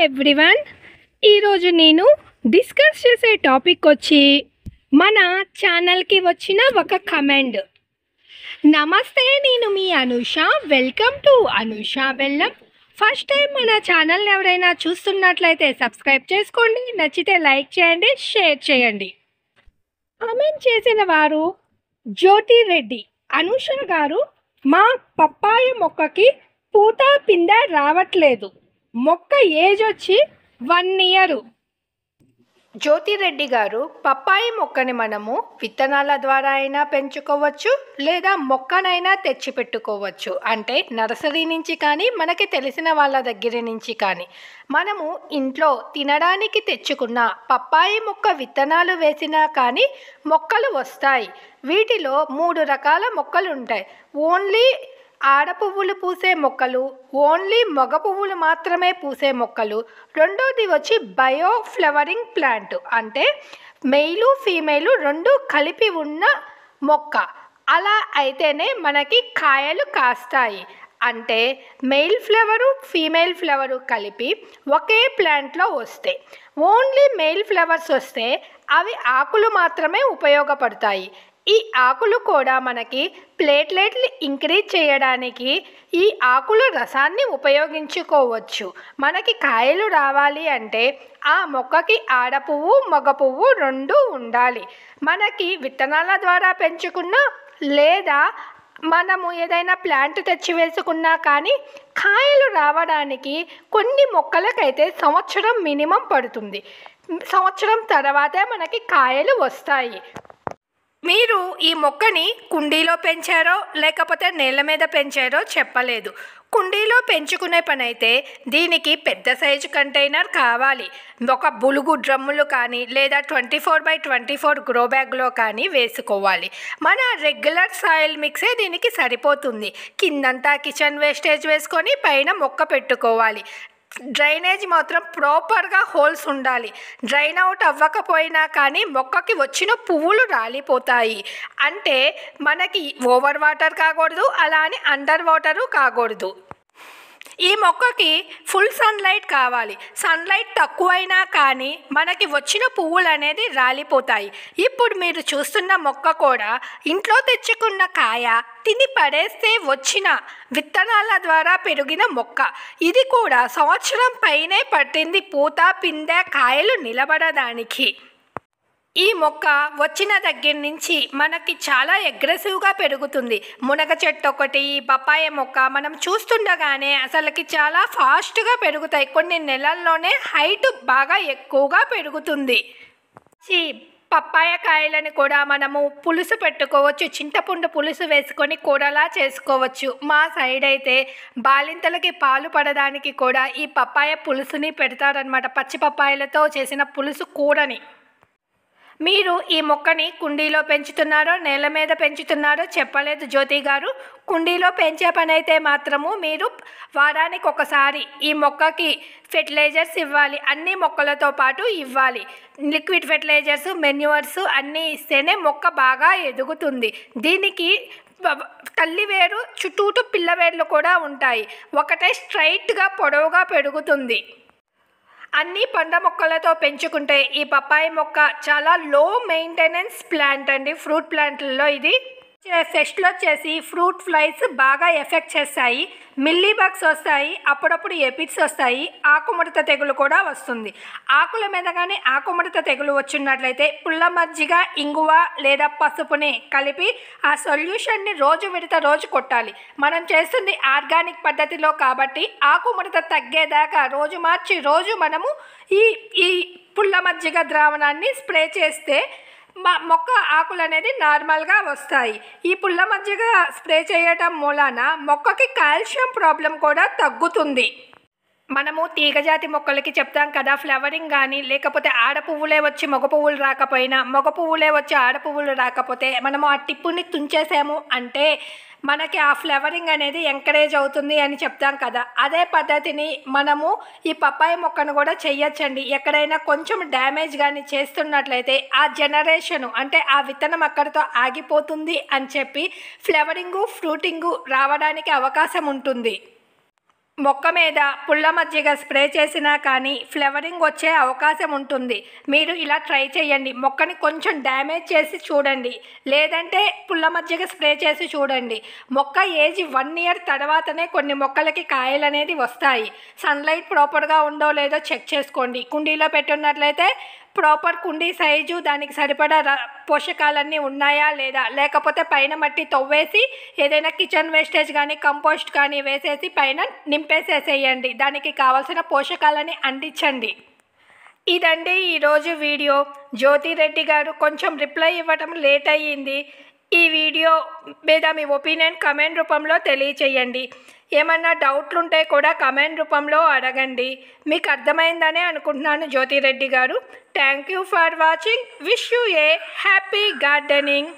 Everyone, ఈరోజు నేను discuss చేసే టాపిక్ వచ్చి మన ఛానల్కి వచ్చిన ఒక కమెంట్. నమస్తే, నేను మీ అనుష. వెల్కమ్ టు అనుష బెల్లం. ఫస్ట్ టైం మన ఛానల్ని ఎవరైనా చూస్తున్నట్లయితే సబ్స్క్రైబ్ చేసుకోండి, నచ్చితే లైక్ చేయండి, షేర్ చేయండి. కామెంట్ చేసిన వారు జ్యోతి రెడ్డి. అనుష గారు, మా పప్పాయ మొక్కకి పూత పింద రావట్లేదు. మొక్క ఏజ్ వచ్చి 1 year. జ్యోతిరెడ్డి గారు, పప్పాయి మొక్కని మనము విత్తనాల ద్వారా అయినా పెంచుకోవచ్చు, లేదా మొక్కనైనా తెచ్చి పెట్టుకోవచ్చు. అంటే నర్సరీ నుంచి కానీ, మనకి తెలిసిన వాళ్ళ దగ్గర నుంచి కానీ. మనము ఇంట్లో తినడానికి తెచ్చుకున్న పప్పాయి మొక్క విత్తనాలు వేసినా కానీ మొక్కలు వస్తాయి. వీటిలో 3 రకాల మొక్కలు ఉంటాయి. ఓన్లీ ఆడ పువ్వులు పూసే మొక్కలు, ఓన్లీ మగ పువ్వులు మాత్రమే పూసే మొక్కలు. రెండోది వచ్చి బయో ఫ్లవరింగ్ ప్లాంట్, అంటే మెయిలు ఫీమేలు 2 కలిపి ఉన్న మొక్క. అలా అయితేనే మనకి కాయలు కాస్తాయి. అంటే మెయిల్ ఫ్లవరు ఫీమేల్ ఫ్లవరు కలిపి ఒకే ప్లాంట్లో వస్తాయి. ఓన్లీ మెయిల్ ఫ్లవర్స్ వస్తే అవి ఆకులు మాత్రమే ఉపయోగపడతాయి. ఈ ఆకులు కూడా మనకి ప్లేట్లెట్లు ఇంక్రీజ్ చేయడానికి ఈ ఆకుల రసాన్ని ఉపయోగించుకోవచ్చు. మనకి కాయలు రావాలి అంటే ఆ మొక్కకి ఆడ పువ్వు మగ పువ్వు 2 ఉండాలి. మనకి విత్తనాల ద్వారా పెంచుకున్నా, లేదా మనము ఏదైనా ప్లాంట్ తెచ్చి వేసుకున్నా కానీ కాయలు రావడానికి కొన్ని మొక్కలకైతే సంవత్సరం మినిమం పడుతుంది. సంవత్సరం తర్వాతే మనకి కాయలు వస్తాయి. మీరు ఈ మొక్కని కుండీలో పెంచారో లేకపోతే నేల మీద పెంచారో చెప్పలేదు. కుండీలో పెంచుకునే పని అయితే దీనికి పెద్ద సైజు కంటైనర్ కావాలి. ఒక బులుగు డ్రమ్ములు కానీ, లేదా 24x24 గ్రో బ్యాగ్లో కానీ వేసుకోవాలి. మన రెగ్యులర్ సాయిల్ మిక్సే దీనికి సరిపోతుంది. కిందంతా కిచెన్ వేస్టేజ్ వేసుకొని పైన మొక్క పెట్టుకోవాలి. డ్రైనేజ్ మాత్రం ప్రాపర్గా హోల్స్ ఉండాలి. డ్రైన్ అవుట్ అవ్వకపోయినా కానీ మొక్కకి వచ్చిన పువ్వులు రాలిపోతాయి. అంటే మనకి ఓవర్ వాటర్ కాకూడదు, అలా అని అండర్ వాటరు కాకూడదు. ఈ మొక్కకి ఫుల్ సన్లైట్ కావాలి. సన్లైట్ తక్కువైనా కానీ మనకి వచ్చిన పువ్వులు అనేది రాలిపోతాయి. ఇప్పుడు మీరు చూస్తున్న మొక్క కూడా ఇంట్లో తెచ్చుకున్న కాయ తిని పడేస్తే వచ్చిన విత్తనాల ద్వారా పెరిగిన మొక్క. ఇది కూడా సంవత్సరం పైనే పట్టింది పూత పిందె కాయలు నిలబడడానికి. ఈ మొక్క వచ్చిన దగ్గర నుంచి మనకి చాలా అగ్రెసివ్గా పెరుగుతుంది. మునగ చెట్టు ఒకటి, పప్పాయ మొక్క మనం చూస్తుండగానే అసలుకి చాలా ఫాస్ట్గా పెరుగుతాయి. కొన్ని నెలల్లోనే హైట్ బాగా ఎక్కువగా పెరుగుతుంది. ఈ పప్పాయ కాయలని కూడా మనము పులుసు పెట్టుకోవచ్చు. చింతపండు పులుసు వేసుకొని కూరలా చేసుకోవచ్చు. మా సైడ్ అయితే బాలింతలకి పాలు పడడానికి కూడా ఈ పప్పాయ పులుసుని పెడతారనమాట. పచ్చి పప్పాయలతో చేసిన పులుసు కూరని. మీరు ఈ మొక్కని కుండీలో పెంచుతున్నారో నేల మీద పెంచుతున్నారో చెప్పలేదు జ్యోతి గారు. కుండీలో పెంచే పని అయితే మాత్రము మీరు వారానికి ఒకసారి ఈ మొక్కకి ఫెర్టిలైజర్స్ ఇవ్వాలి. అన్ని మొక్కలతో పాటు ఇవ్వాలి. లిక్విడ్ ఫెర్టిలైజర్స్, మెన్యూర్స్ అన్నీ ఇస్తేనే మొక్క బాగా ఎదుగుతుంది. దీనికి తల్లి వేరు చుట్టూటు పిల్ల వేర్లు కూడా ఉంటాయి. ఒకటే స్ట్రైట్గా పొడవుగా పెరుగుతుంది. అన్ని పండ్ల మొక్కలతో పెంచుకుంటే ఈ పప్పాయి మొక్క చాలా లో మెయింటెనెన్స్ ప్లాంట్ అండి. ఫ్రూట్ ప్లాంట్లలో ఇది ఫెస్ట్లో వచ్చేసి ఫ్రూట్ ఫ్లైస్ బాగా ఎఫెక్ట్ చేస్తాయి. మిల్లీ బగ్స్ వస్తాయి, అప్పుడప్పుడు ఎపిడ్స్ వస్తాయి, ఆకుముడత తెగులు కూడా వస్తుంది. ఆకుల మీద కానీ ఆకుముడత తెగులు వచ్చినట్లయితే పుల్ల మజ్జిగ, ఇంగువ లేదా పసుపుని కలిపి ఆ సొల్యూషన్ని రోజు విడత రోజు కొట్టాలి. మనం చేస్తుంది ఆర్గానిక్ పద్ధతిలో కాబట్టి ఆకుముడత తగ్గేదాకా రోజు మార్చి రోజు మనము ఈ పుల్ల మజ్జిగ ద్రావణాన్ని స్ప్రే చేస్తే మొక్క ఆకులు అనేది నార్మల్గా వస్తాయి. ఈ పుల్ల మజ్జిగ స్ప్రే చేయటం మూలాన మొక్కకి కాల్షియం ప్రాబ్లం కూడా తగ్గుతుంది. మనము తీగజాతి మొక్కలకి చెప్తాం కదా, ఫ్లవరింగ్ కానీ లేకపోతే ఆడ పువ్వులే వచ్చి మగ పువ్వులు రాకపోయినా, మగ పువ్వులే వచ్చి ఆడ పువ్వులు రాకపోతే మనము ఆ టిప్పుని తుంచేసాము అంటే మనకి ఆ ఫ్లవరింగ్ అనేది ఎంకరేజ్ అవుతుంది అని చెప్తాం కదా. అదే పద్ధతిని మనము ఈ పప్పాయ మొక్కను కూడా చెయ్యొచ్చండి. ఎక్కడైనా కొంచెం డ్యామేజ్ కానీ చేస్తున్నట్లయితే ఆ జనరేషను అంటే ఆ విత్తనం అక్కడితో ఆగిపోతుంది అని చెప్పి ఫ్లవరింగు ఫ్రూటింగు రావడానికి అవకాశం ఉంటుంది. మొక్క మీద పుల్ల మజ్జిగ స్ప్రే చేసినా కానీ ఫ్లవరింగ్ వచ్చే అవకాశం ఉంటుంది. మీరు ఇలా ట్రై చేయండి. మొక్కని కొంచెం డ్యామేజ్ చేసి చూడండి, లేదంటే పుల్ల మజ్జిగ స్ప్రే చేసి చూడండి. మొక్క ఏజ్ 1 ఇయర్ తర్వాతనే కొన్ని మొక్కలకి కాయలు అనేది వస్తాయి. సన్లైట్ ప్రాపర్గా ఉందో లేదో చెక్ చేసుకోండి. కుండీలో పెట్టున్నట్లయితే ప్రాపర్ కుండీ సైజు, దానికి సరిపడా పోషకాలన్నీ ఉన్నాయా లేదా, లేకపోతే పైన మట్టి తవ్వేసి ఏదైనా కిచెన్ వేస్టేజ్ కానీ కంపోస్ట్ కానీ వేసేసి పైన నింపేసేసేయండి. దానికి కావాల్సిన పోషకాలని అందించండి. ఇదండి ఈరోజు వీడియో. జ్యోతిరెడ్డి గారు కొంచెం రిప్లై ఇవ్వటం లేట్ అయ్యింది. ఈ వీడియో మీద మీ ఒపీనియన్ కమెంట్ రూపంలో తెలియచేయండి. ఏమన్నా డౌట్లు ఉంటే కూడా కమెంట్ రూపంలో అడగండి. మీకు అర్థమైందనే అనుకుంటున్నాను జ్యోతిరెడ్డి గారు. Thank you for watching. Wish you A happy gardening.